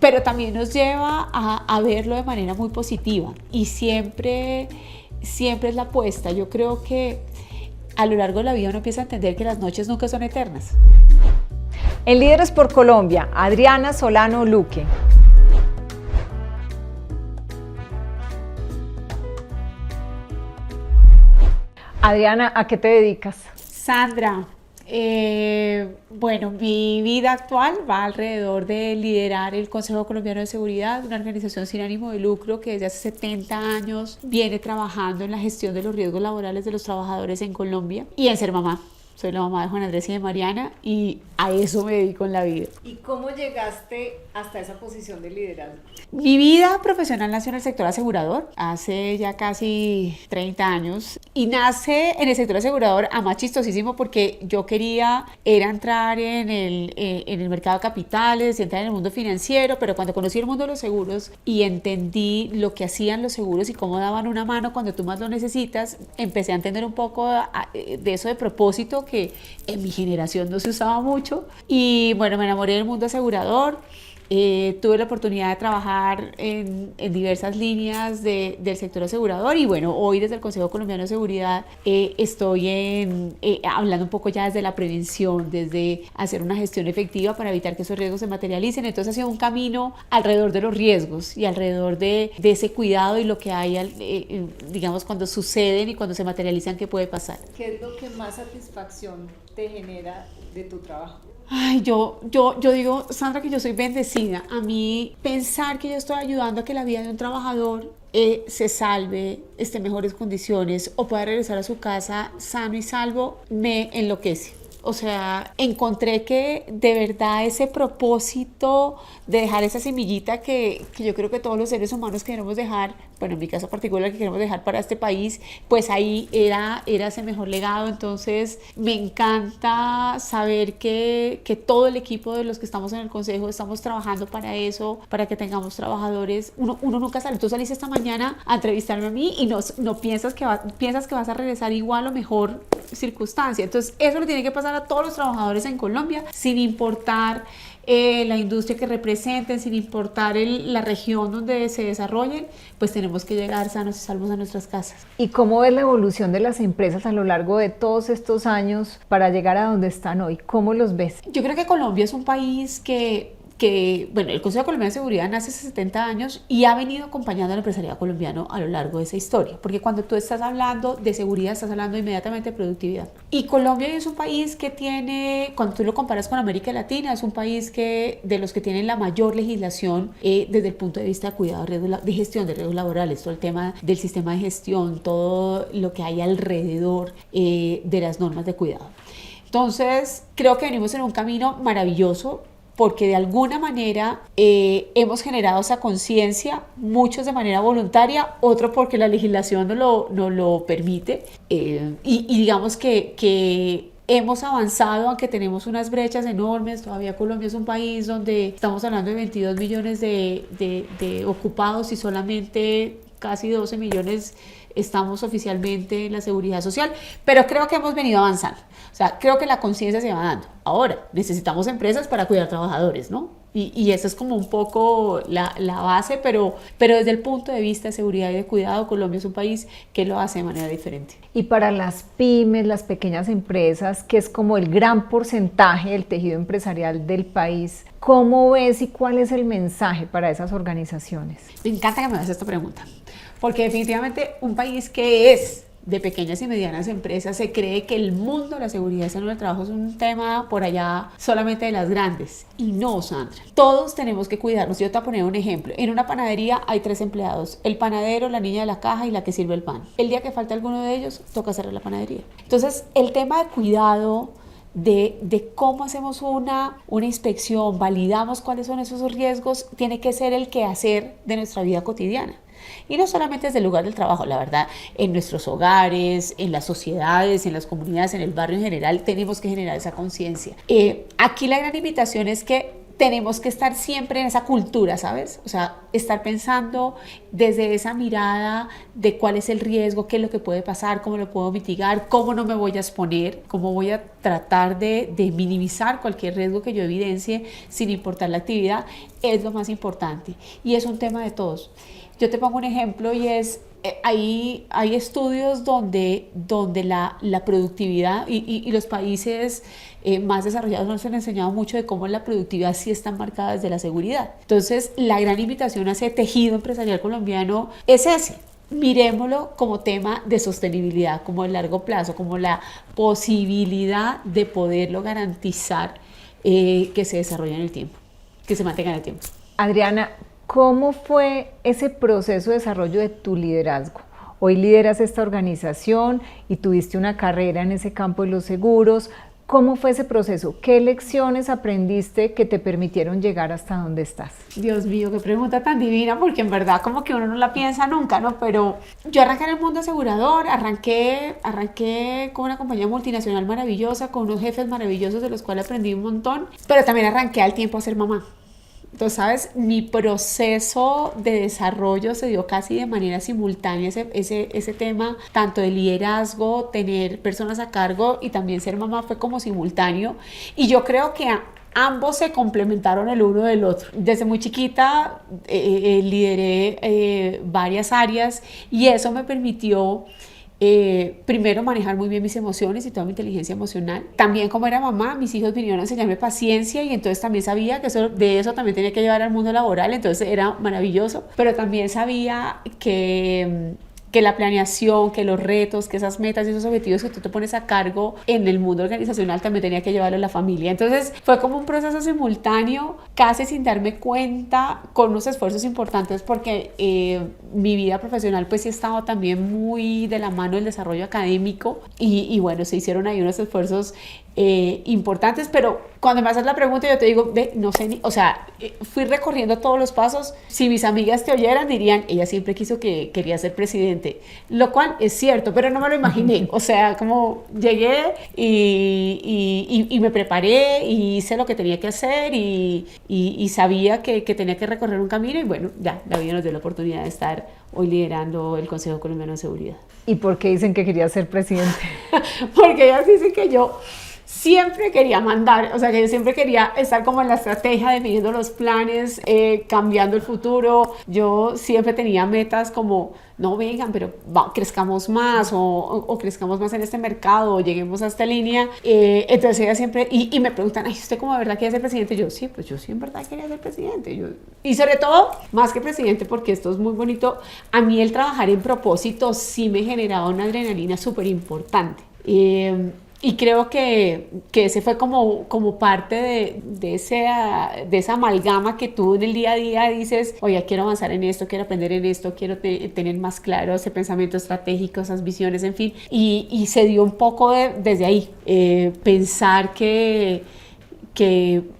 pero también nos lleva a verlo de manera muy positiva y siempre es la apuesta. Yo creo que a lo largo de la vida uno empieza a entender que las noches nunca son eternas. En Líderes por Colombia, Adriana Solano Luque. Adriana, ¿a qué te dedicas? Sandra, bueno, mi vida actual va alrededor de liderar el Consejo Colombiano de Seguridad, una organización sin ánimo de lucro que desde hace 70 años viene trabajando en la gestión de los riesgos laborales de los trabajadores en Colombia y en ser mamá. Soy la mamá de Juan Andrés y de Mariana y a eso me dedico en la vida. ¿Y cómo llegaste hasta esa posición de liderazgo? Mi vida profesional nació en el sector asegurador hace ya casi 30 años y nace en el sector asegurador a más chistosísimo porque yo quería era entrar en el mercado de capitales, entrar en el mundo financiero, pero cuando conocí el mundo de los seguros y entendí lo que hacían los seguros y cómo daban una mano cuando tú más lo necesitas, empecé a entender un poco de eso de propósito que en mi generación no se usaba mucho y bueno, me enamoré del mundo asegurador. Tuve la oportunidad de trabajar en diversas líneas del sector asegurador y bueno, hoy desde el Consejo Colombiano de Seguridad estoy hablando un poco ya desde la prevención, desde hacer una gestión efectiva para evitar que esos riesgos se materialicen. Entonces ha sido un camino alrededor de los riesgos y alrededor de ese cuidado y lo que hay, digamos, cuando suceden y cuando se materializan, ¿qué puede pasar? ¿Qué es lo que más satisfacción te genera de tu trabajo? Ay, yo digo, Sandra, que yo soy bendecida. A mí pensar que yo estoy ayudando a que la vida de un trabajador se salve, esté en mejores condiciones o pueda regresar a su casa sano y salvo, me enloquece. O sea, encontré que de verdad ese propósito de dejar esa semillita que yo creo que todos los seres humanos queremos dejar, bueno, en mi caso particular que queremos dejar para este país, pues ahí era ese mejor legado. Entonces me encanta saber que todo el equipo de los que estamos en el consejo estamos trabajando para eso, para que tengamos trabajadores. Uno nunca sale, tú saliste esta mañana a entrevistarme a mí y no piensas que vas a regresar igual o mejor circunstancia. Entonces eso le tiene que pasar a todos los trabajadores en Colombia, sin importar la industria que representen, sin importar la región donde se desarrollen, pues tenemos que llegar sanos y salvos a nuestras casas. ¿Y cómo ves la evolución de las empresas a lo largo de todos estos años para llegar a donde están hoy? ¿Cómo los ves? Yo creo que Colombia es un país que bueno, el Consejo Colombiano de Seguridad nace hace 70 años y ha venido acompañando al empresariado colombiano a lo largo de esa historia, porque cuando tú estás hablando de seguridad, estás hablando inmediatamente de productividad. Y Colombia es un país que tiene, cuando tú lo comparas con América Latina, es un país de los que tienen la mayor legislación desde el punto de vista de cuidado de gestión de riesgos laborales, todo el tema del sistema de gestión, todo lo que hay alrededor de las normas de cuidado. Entonces, creo que venimos en un camino maravilloso, porque de alguna manera hemos generado esa conciencia, muchos de manera voluntaria, otros porque la legislación no lo permite, y digamos que hemos avanzado, aunque tenemos unas brechas enormes. Todavía Colombia es un país donde estamos hablando de 22 millones de ocupados y solamente casi 12 millones estamos oficialmente en la seguridad social, pero creo que hemos venido avanzando. O sea, creo que la conciencia se va dando. Ahora, necesitamos empresas para cuidar trabajadores, ¿no? Y esa es como un poco la base, pero desde el punto de vista de seguridad y de cuidado, Colombia es un país que lo hace de manera diferente. Y para las pymes, las pequeñas empresas, que es como el gran porcentaje del tejido empresarial del país, ¿cómo ves y cuál es el mensaje para esas organizaciones? Me encanta que me hagas esta pregunta, porque definitivamente un país que es de pequeñas y medianas empresas se cree que el mundo de la seguridad y salud del trabajo es un tema por allá solamente de las grandes. Y no, Sandra. Todos tenemos que cuidarnos. Yo te voy a poner un ejemplo. En una panadería hay 3 empleados: el panadero, la niña de la caja y la que sirve el pan. El día que falta alguno de ellos, toca cerrar la panadería. Entonces, el tema de cuidado, de cómo hacemos una inspección, validamos cuáles son esos riesgos, tiene que ser el quehacer de nuestra vida cotidiana. Y no solamente desde el lugar del trabajo, la verdad, en nuestros hogares, en las sociedades, en las comunidades, en el barrio en general, tenemos que generar esa conciencia. Aquí la gran invitación es que tenemos que estar siempre en esa cultura, ¿sabes? O sea, estar pensando desde esa mirada de cuál es el riesgo, qué es lo que puede pasar, cómo lo puedo mitigar, cómo no me voy a exponer, cómo voy a tratar de minimizar cualquier riesgo que yo evidencie sin importar la actividad, es lo más importante. Y es un tema de todos. Yo te pongo un ejemplo y es, hay estudios donde la productividad y los países más desarrollados nos han enseñado mucho de cómo la productividad sí está marcada desde la seguridad. Entonces, la gran invitación a ese tejido empresarial colombiano es ese. Mirémoslo como tema de sostenibilidad, como de largo plazo, como la posibilidad de poderlo garantizar que se desarrolle en el tiempo, que se mantenga en el tiempo. Adriana, ¿cómo fue ese proceso de desarrollo de tu liderazgo? Hoy lideras esta organización y tuviste una carrera en ese campo de los seguros. ¿Cómo fue ese proceso? ¿Qué lecciones aprendiste que te permitieron llegar hasta donde estás? Dios mío, qué pregunta tan divina, porque en verdad como que uno no la piensa nunca, ¿no? Pero yo arranqué en el mundo asegurador, arranqué con una compañía multinacional maravillosa, con unos jefes maravillosos de los cuales aprendí un montón, pero también arranqué al tiempo a ser mamá. Entonces, ¿sabes? Mi proceso de desarrollo se dio casi de manera simultánea, ese tema, tanto de liderazgo, tener personas a cargo y también ser mamá fue como simultáneo. Y yo creo que ambos se complementaron el uno del otro. Desde muy chiquita lideré varias áreas y eso me permitió primero manejar muy bien mis emociones y toda mi inteligencia emocional. También como era mamá, mis hijos vinieron a enseñarme paciencia y entonces también sabía que de eso también tenía que llevar al mundo laboral, entonces era maravilloso, pero también sabía que la planeación, que los retos, que esas metas y esos objetivos que tú te pones a cargo en el mundo organizacional también tenía que llevarlo a la familia. Entonces fue como un proceso simultáneo, casi sin darme cuenta, con unos esfuerzos importantes porque mi vida profesional pues sí estaba también muy de la mano del desarrollo académico y bueno, se hicieron ahí unos esfuerzos importantes, pero cuando me haces la pregunta yo te digo, no sé, o sea, fui recorriendo todos los pasos. Si mis amigas te oyeran dirían, ella siempre quiso que quería ser presidente, lo cual es cierto, pero no me lo imaginé, o sea, como llegué y me preparé y hice lo que tenía que hacer y sabía que tenía que recorrer un camino y bueno, ya, la vida nos dio la oportunidad de estar hoy liderando el Consejo Colombiano de Seguridad. ¿Y por qué dicen que quería ser presidente? Porque ellas dicen que yo siempre quería mandar, o sea, que yo siempre quería estar como en la estrategia, definiendo los planes, cambiando el futuro. Yo siempre tenía metas como, no vengan, pero crezcamos más o crezcamos más en este mercado o lleguemos a esta línea. Entonces ella siempre, y me preguntan, ay, ¿usted como de verdad quiere ser presidente? Yo sí, pues yo sí en verdad quería ser presidente. Y sobre todo, más que presidente, porque esto es muy bonito, a mí el trabajar en propósito sí me generaba una adrenalina súper importante. Y creo que ese fue como parte de esa amalgama que tú en el día a día dices, oye, quiero avanzar en esto, quiero aprender en esto, quiero tener más claro ese pensamiento estratégico, esas visiones, en fin. Y se dio un poco desde ahí, pensar que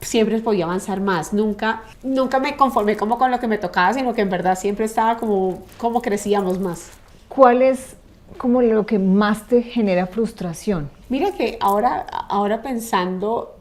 siempre podía avanzar más. Nunca me conformé como con lo que me tocaba, sino que en verdad siempre estaba como crecíamos más. ¿Cuál es como lo que más te genera frustración? Mira que ahora pensando,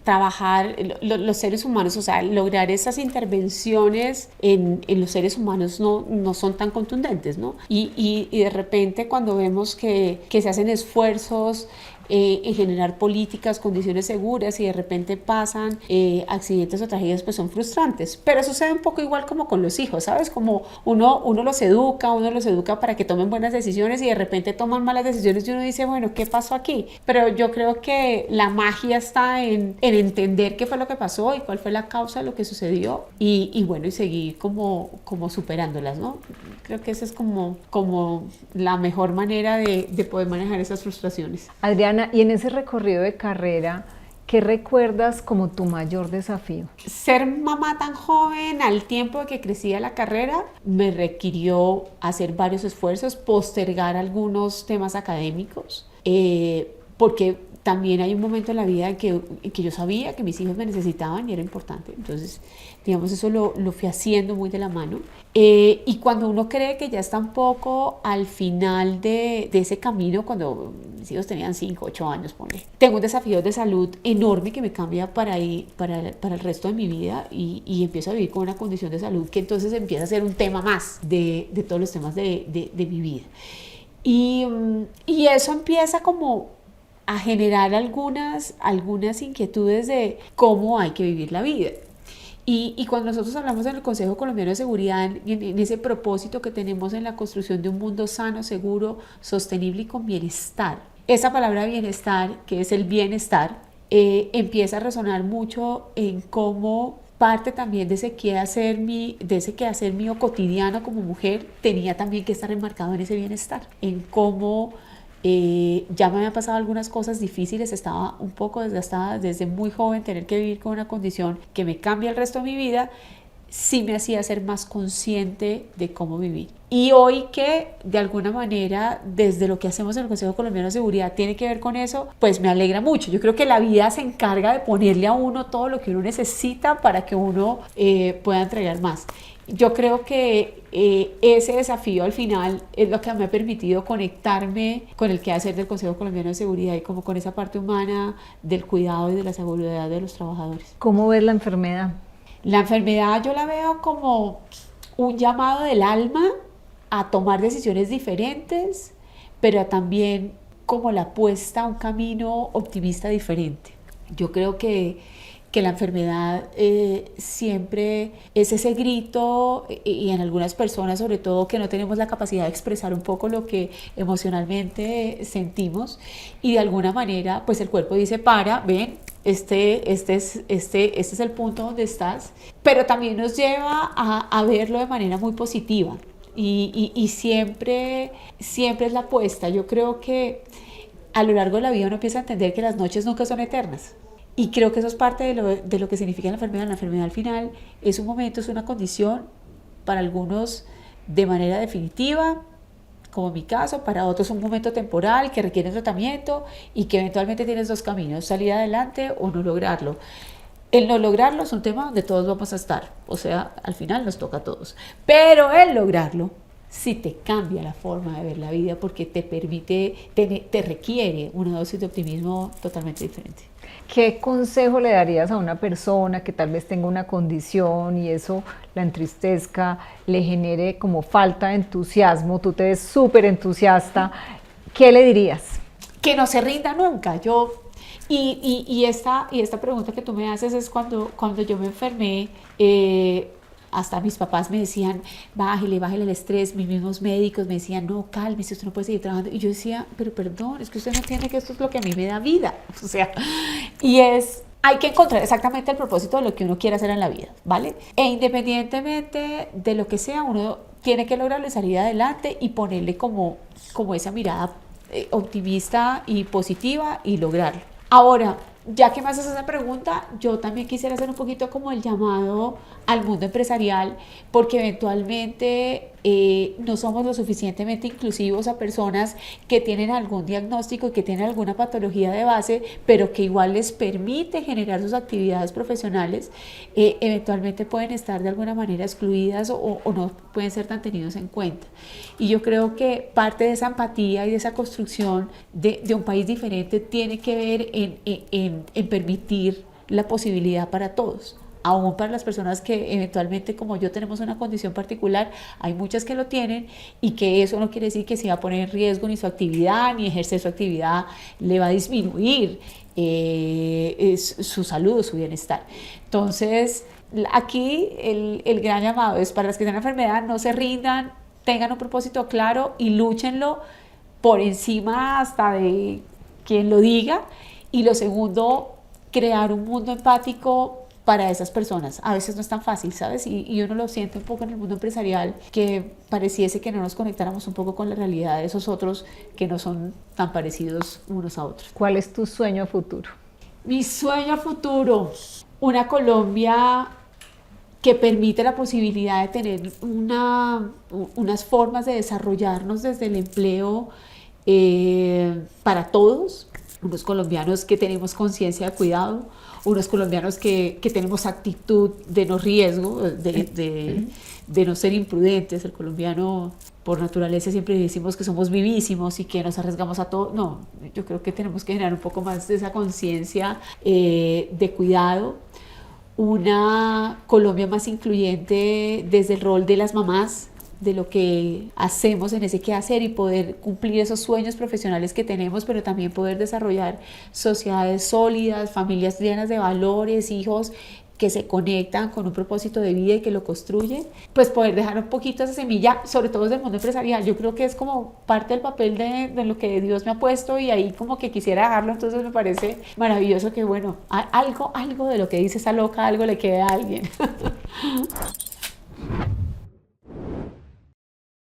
trabajar los seres humanos, o sea, lograr esas intervenciones en los seres humanos no son tan contundentes, ¿no? Y de repente cuando vemos que se hacen esfuerzos en generar políticas, condiciones seguras y de repente pasan accidentes o tragedias, pues son frustrantes. Pero sucede un poco igual como con los hijos, ¿sabes? Como uno los educa para que tomen buenas decisiones y de repente toman malas decisiones y uno dice, bueno, ¿qué pasó aquí? Pero yo creo que la magia está en entender qué fue lo que pasó y cuál fue la causa de lo que sucedió y bueno, y seguir como superándolas, ¿no? Creo que esa es como la mejor manera de poder manejar esas frustraciones. Adriana, y en ese recorrido de carrera, ¿qué recuerdas como tu mayor desafío? Ser mamá tan joven, al tiempo de que crecía la carrera, me requirió hacer varios esfuerzos, postergar algunos temas académicos, porque también hay un momento en la vida en que yo sabía que mis hijos me necesitaban y era importante. Entonces, digamos, eso lo fui haciendo muy de la mano. Y cuando uno cree que ya está un poco al final de ese camino, cuando mis hijos tenían 5, 8 años, ponle, tengo un desafío de salud enorme que me cambia para el resto de mi vida y empiezo a vivir con una condición de salud que entonces empieza a ser un tema más de todos los temas de mi vida. Y eso empieza como a generar algunas inquietudes de cómo hay que vivir la vida. Y cuando nosotros hablamos en el Consejo Colombiano de Seguridad, en ese propósito que tenemos en la construcción de un mundo sano, seguro, sostenible y con bienestar, esa palabra bienestar, que es el bienestar, empieza a resonar mucho en cómo parte también de ese quehacer mío cotidiano como mujer tenía también que estar enmarcado en ese bienestar, en cómo ya me habían pasado algunas cosas difíciles, estaba un poco desgastada desde muy joven, tener que vivir con una condición que me cambia el resto de mi vida, sí me hacía ser más consciente de cómo vivir. Y hoy que de alguna manera desde lo que hacemos en el Consejo Colombiano de Seguridad tiene que ver con eso, pues me alegra mucho. Yo creo que la vida se encarga de ponerle a uno todo lo que uno necesita para que uno pueda entregar más. Yo creo que ese desafío al final es lo que me ha permitido conectarme con el quehacer del Consejo Colombiano de Seguridad y como con esa parte humana del cuidado y de la seguridad de los trabajadores. ¿Cómo ves la enfermedad? La enfermedad yo la veo como un llamado del alma a tomar decisiones diferentes, pero también como la apuesta a un camino optimista diferente. Yo creo que la enfermedad siempre es ese grito y en algunas personas sobre todo que no tenemos la capacidad de expresar un poco lo que emocionalmente sentimos y de alguna manera pues el cuerpo dice ven, este es el punto donde estás, pero también nos lleva a verlo de manera muy positiva y siempre es la apuesta. Yo creo que a lo largo de la vida uno empieza a entender que las noches nunca son eternas. Y creo que eso es parte de lo que significa la enfermedad. La enfermedad al final es un momento, es una condición, para algunos de manera definitiva, como en mi caso, para otros un momento temporal que requiere tratamiento y que eventualmente tienes dos caminos, salir adelante o no lograrlo. El no lograrlo es un tema donde todos vamos a estar, o sea, al final nos toca a todos. Pero el lograrlo sí te cambia la forma de ver la vida porque te permite, te requiere una dosis de optimismo totalmente diferente. ¿Qué consejo le darías a una persona que tal vez tenga una condición y eso la entristezca, le genere como falta de entusiasmo? Tú te ves súper entusiasta. ¿Qué le dirías? Que no se rinda nunca. Y esta pregunta que tú me haces es cuando yo me enfermé, hasta mis papás me decían, bájele el estrés, mis mismos médicos me decían, no, cálmese, usted no puede seguir trabajando. Y yo decía, pero perdón, es que usted no entiende que esto es lo que a mí me da vida. O sea, hay que encontrar exactamente el propósito de lo que uno quiere hacer en la vida, ¿vale? E independientemente de lo que sea, uno tiene que lograrlo y salir adelante y ponerle como esa mirada optimista y positiva y lograrlo. Ahora, ya que me haces esa pregunta, yo también quisiera hacer un poquito como el llamado al mundo empresarial, porque eventualmente no somos lo suficientemente inclusivos a personas que tienen algún diagnóstico y que tienen alguna patología de base, pero que igual les permite generar sus actividades profesionales, eventualmente pueden estar de alguna manera excluidas o no pueden ser tan tenidos en cuenta. Y yo creo que parte de esa empatía y de esa construcción de un país diferente tiene que ver en permitir la posibilidad para todos. Aún para las personas que eventualmente como yo tenemos una condición particular, hay muchas que lo tienen y que eso no quiere decir que se va a poner en riesgo ni su actividad, ni ejercer su actividad le va a disminuir su salud, su bienestar. Entonces, aquí el gran llamado es para las que tienen enfermedad, no se rindan, tengan un propósito claro y lúchenlo por encima hasta de quien lo diga. Y lo segundo, crear un mundo empático para esas personas. A veces no es tan fácil, ¿sabes? Y uno lo siente un poco en el mundo empresarial, que pareciese que no nos conectáramos un poco con la realidad de esos otros que no son tan parecidos unos a otros. ¿Cuál es tu sueño a futuro? Mi sueño a futuro, una Colombia que permite la posibilidad de tener unas formas de desarrollarnos desde el empleo para todos, unos colombianos que tenemos conciencia de cuidado, unos colombianos que tenemos actitud de no riesgo, de no ser imprudentes. El colombiano, por naturaleza, siempre decimos que somos vivísimos y que nos arriesgamos a todo. No, yo creo que tenemos que generar un poco más de esa conciencia de cuidado. Una Colombia más incluyente desde el rol de las mamás, de lo que hacemos en ese quehacer y poder cumplir esos sueños profesionales que tenemos, pero también poder desarrollar sociedades sólidas, familias llenas de valores, hijos que se conectan con un propósito de vida y que lo construyen, pues poder dejar un poquito esa semilla, sobre todo desde el mundo empresarial. Yo creo que es como parte del papel de lo que Dios me ha puesto y ahí como que quisiera dejarlo, entonces me parece maravilloso que bueno, algo de lo que dice esa loca, algo le quede a alguien.